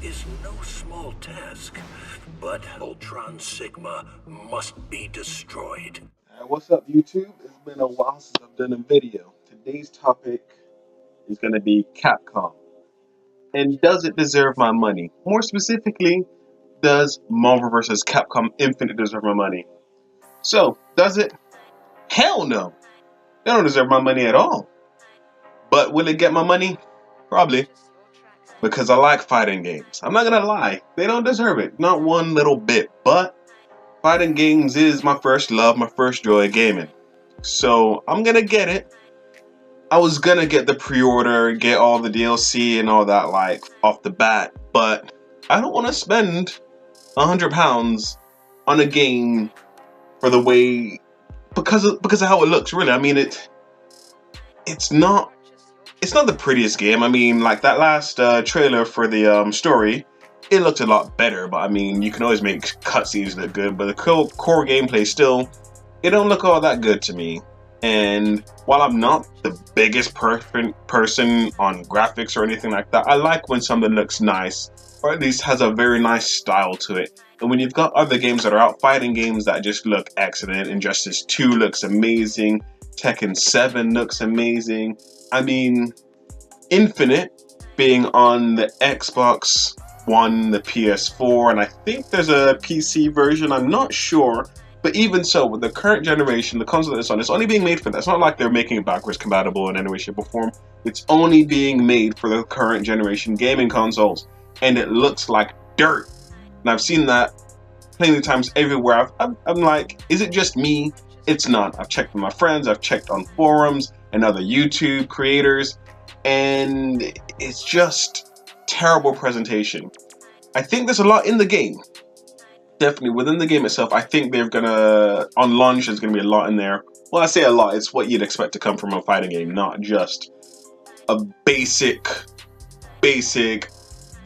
is no small task, but Ultron Sigma must be destroyed. What's up, YouTube? It's been a while since I've done a video. Today's topic is going to be Capcom. And does it deserve my money? More specifically, does Marvel vs. Capcom Infinite deserve my money? So, does it? Hell no. They don't deserve my money at all. But will it get my money? Probably. Because I like fighting games. I'm not gonna lie, they don't deserve it. Not one little bit. But fighting games is my first love, my first joy of gaming. So I'm gonna get it. I was gonna get the pre-order, get all the DLC and all that like off the bat, but I don't want to spend £100 on a game for the way because of how it looks. Really, I mean it's not the prettiest game. I mean, like that last trailer for the story, it looked a lot better. But I mean, you can always make cutscenes look good. But the core gameplay still, it don't look all that good to me. And while I'm not the biggest person on graphics or anything like that, I like when something looks nice, or at least has a very nice style to it. And when you've got other games that are out, fighting games that just look excellent, Injustice 2 looks amazing, Tekken 7 looks amazing. I mean, Infinite being on the Xbox One, the PS4, and I think there's a PC version, I'm not sure. But even so, with the current generation, the console that it's on, it's only being made for that. It's not like they're making it backwards compatible in any way, shape, or form. It's only being made for the current generation gaming consoles. And it looks like dirt. And I've seen that plenty of times everywhere. I'm like, is it just me? It's not. I've checked with my friends, I've checked on forums and other YouTube creators, and it's just terrible presentation. I think there's a lot in the game. Definitely within the game itself, I think they're gonna, on launch, there's gonna be a lot in there. Well, I say a lot, it's what you'd expect to come from a fighting game, not just a basic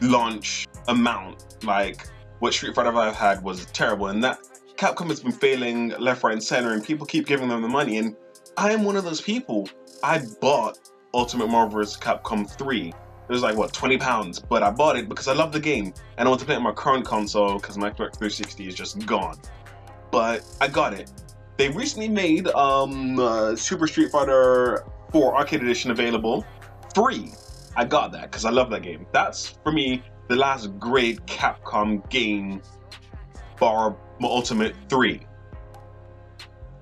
launch amount. Like what Street Fighter V had was terrible, and that Capcom has been failing left, right, and center, and people keep giving them the money, and I am one of those people. I bought Ultimate Marvel vs. Capcom 3. It was like, what, £20, but I bought it because I love the game, and I want to play it on my current console because my Xbox 360 is just gone. But I got it. They recently made Super Street Fighter 4 Arcade Edition available free. I got that because I love that game. That's, for me, the last great Capcom game bar Ultimate 3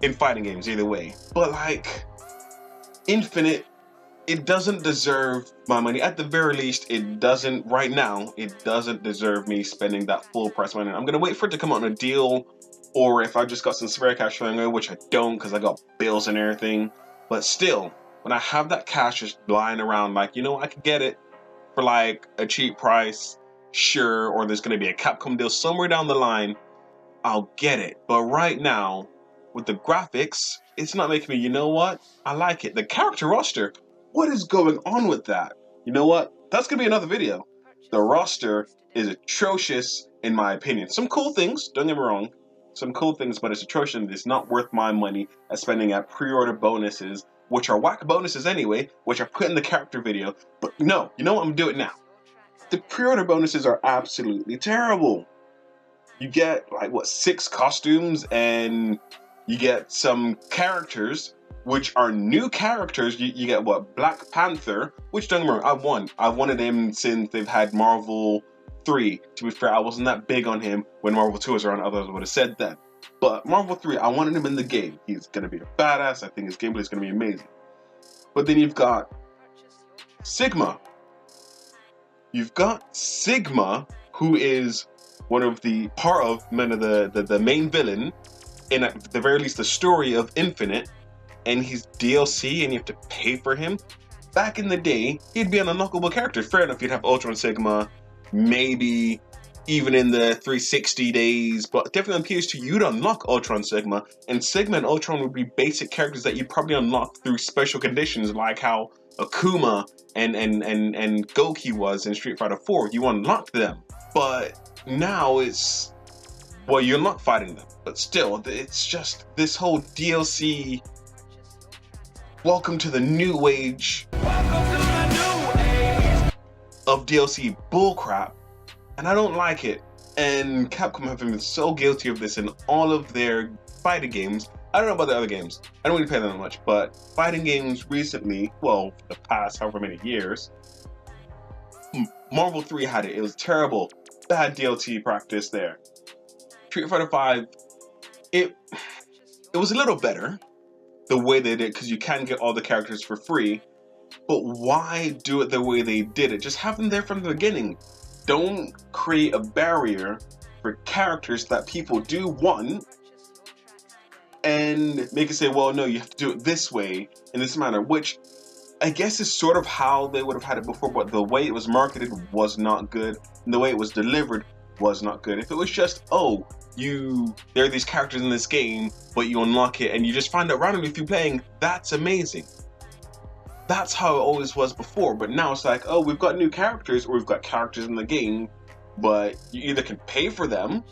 in fighting games, either way. But like, Infinite, it doesn't deserve my money. At the very least, it doesn't, right now, it doesn't deserve me spending that full price money. I'm gonna wait for it to come out on a deal, or if I just got some spare cash flowing away, which I don't because I got bills and everything. But still, when I have that cash just lying around, like, you know, I could get it for like a cheap price, sure, or there's gonna be a Capcom deal somewhere down the line, I'll get it. But right now, with the graphics, it's not making me, you know what? I like it. The character roster, what is going on with that? You know what? That's gonna be another video. The roster is atrocious in my opinion. Some cool things, don't get me wrong. Some cool things, but it's atrocious and it's not worth my money as spending at pre-order bonuses, which are whack bonuses anyway, which I put in the character video. But no, you know what? I'm gonna do it now. The pre-order bonuses are absolutely terrible. You get like, what, 6 costumes, and you get some characters which are new characters. You get what, Black Panther, which, don't get me wrong, I've wanted him since they've had Marvel 3. To be fair, I wasn't that big on him when Marvel 2 was around, others would have said that. But Marvel 3, I wanted him in the game. He's gonna be a badass. I think his gameplay is gonna be amazing. But then you've got Sigma. You've got Sigma, who is one of the part of the main villain in, at the very least, the story of Infinite, and he's DLC and you have to pay for him. Back in the day, he'd be an unlockable character. Fair enough, you'd have Ultron Sigma, maybe even in the 360 days, but definitely on PS2, you'd unlock Ultron Sigma, and Sigma and Ultron would be basic characters that you'd probably unlock through special conditions, like how Akuma and Goki was in Street Fighter 4. You unlocked them, but now it's, well, you're not fighting them, but still, it's just this whole DLC, welcome to the new age of DLC bullcrap and I don't like it. And Capcom have been so guilty of this in all of their fighting games. I don't know about the other games. I don't really play them that much, but fighting games recently, well, for the past however many years, Marvel 3 had it. It was terrible. Bad DLT practice there. Street Fighter 5, it was a little better the way they did it because you can get all the characters for free. But why do it the way they did it? Just have them there from the beginning. Don't create a barrier for characters that people do want and make it say, well, no, you have to do it this way, in this manner, which I guess is sort of how they would have had it before, but the way it was marketed was not good, and the way it was delivered was not good. If it was just, oh, there are these characters in this game, but you unlock it and you just find out randomly through playing, that's amazing. That's how it always was before, but now it's like, oh, we've got new characters, or we've got characters in the game, but you either can pay for them,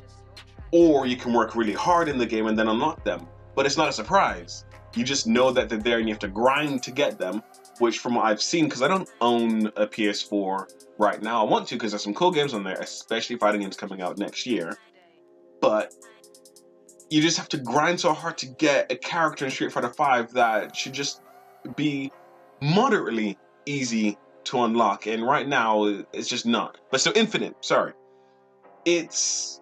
or you can work really hard in the game and then unlock them. But it's not a surprise. You just know that they're there and you have to grind to get them, which from what I've seen, because I don't own a PS4 right now, I want to because there's some cool games on there, especially fighting games coming out next year, but you just have to grind so hard to get a character in Street Fighter 5 that should just be moderately easy to unlock, and right now it's just not. But so Infinite, sorry. It's,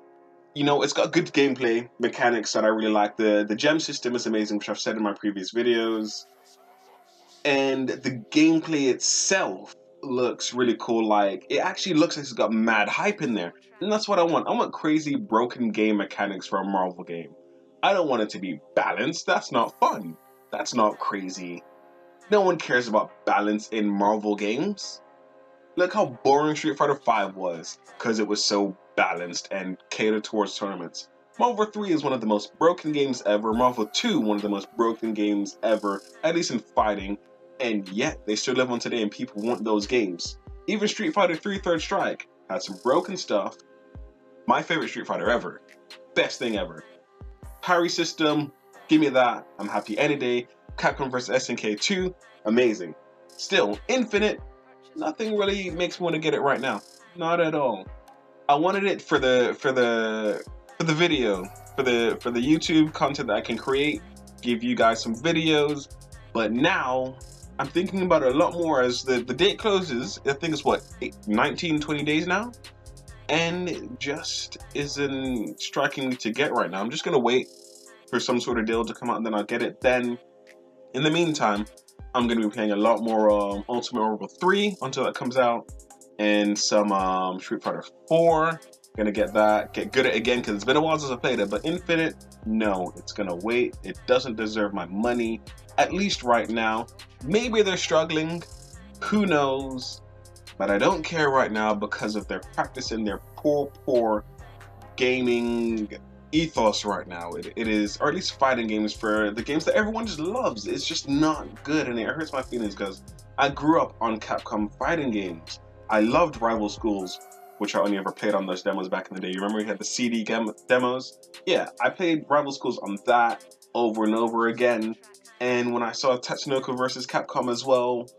it's got good gameplay mechanics that I really like. The gem system is amazing, which I've said in my previous videos. And the gameplay itself looks really cool. Like, it actually looks like it's got mad hype in there. And that's what I want. I want crazy broken game mechanics for a Marvel game. I don't want it to be balanced. That's not fun. That's not crazy. No one cares about balance in Marvel games. Look how boring Street Fighter V was, because it was so balanced and catered towards tournaments. Marvel 3 is one of the most broken games ever, Marvel 2 one of the most broken games ever, at least in fighting, and yet they still live on today and people want those games. Even Street Fighter 3 Third Strike had some broken stuff. My favorite Street Fighter ever. Best thing ever. Parry system, give me that, I'm happy any day. Capcom vs SNK 2, amazing. Still, Infinite, nothing really makes me want to get it right now. Not at all. I wanted it for the video, for the YouTube content that I can create, give you guys some videos. But now I'm thinking about it a lot more as the date closes. I think it's what, 19, 20 days now? And it just isn't striking me to get right now. I'm just gonna wait for some sort of deal to come out and then I'll get it then. In the meantime, I'm going to be playing a lot more Ultimate Marvel 3 until that comes out, and some Street Fighter 4. Gonna get that, get good at it again, because it's been a while since I played it. But Infinite, no, it's gonna wait. It doesn't deserve my money, at least right now. Maybe they're struggling, who knows? But I don't care right now because of their practice and their poor gaming ethos right now. It is, or at least fighting games, for the games that everyone just loves. It's just not good, and it hurts my feelings because I grew up on Capcom fighting games. I loved Rival Schools, which I only ever played on those demos back in the day. You remember we had the CD demos? Yeah, I played Rival Schools on that over and over again. And when I saw Tatsunoko versus Capcom as well,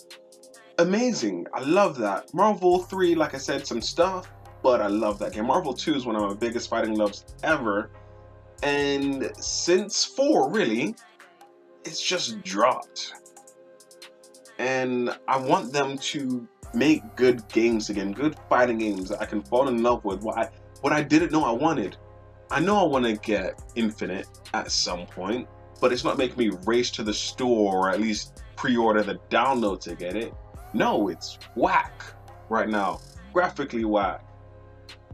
amazing. I love that. Marvel 3, like I said, some stuff, but I love that game. Marvel 2 is one of my biggest fighting loves ever. And since 4, really, it's just dropped. And I want them to make good games again, good fighting games that I can fall in love with. What I didn't know I wanted. I know I want to get Infinite at some point, but it's not making me race to the store or at least pre-order the download to get it. No, it's whack right now. Graphically whack.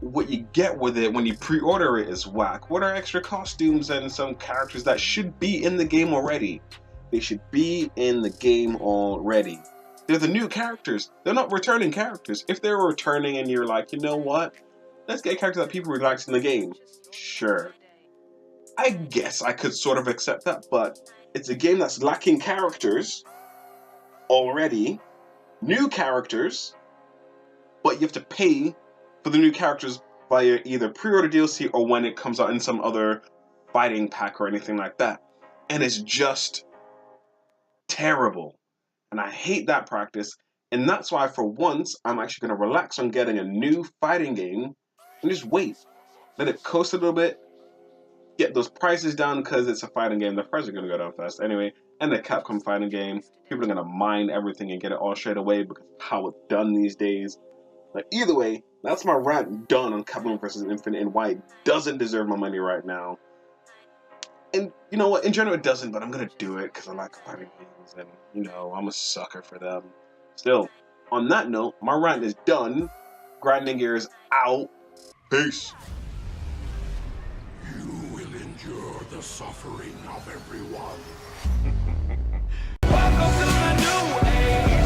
What you get with it when you pre-order it is whack. What are extra costumes and some characters that should be in the game already? They should be in the game already. They're the new characters. They're not returning characters. If they're returning and you're like, you know what? Let's get characters that people really liked in the game. Sure. I guess I could sort of accept that, but it's a game that's lacking characters already. New characters, but you have to pay for the new characters via either pre-order DLC or when it comes out in some other fighting pack or anything like that. And it's just terrible. And I hate that practice. And that's why for once, I'm actually going to relax on getting a new fighting game and just wait. Let it coast a little bit. Get those prices down because it's a fighting game. The prices are going to go down fast anyway. And the Capcom fighting game, people are going to mine everything and get it all straight away because of how it's done these days. But either way, that's my rant done on Capcom vs. Infinite and why it doesn't deserve my money right now. And you know what? In general, it doesn't, but I'm going to do it because I like fighting games and, you know, I'm a sucker for them. Still, on that note, my rant is done. Grinding Gears out. Peace. Endure the suffering of everyone. Welcome to the new age.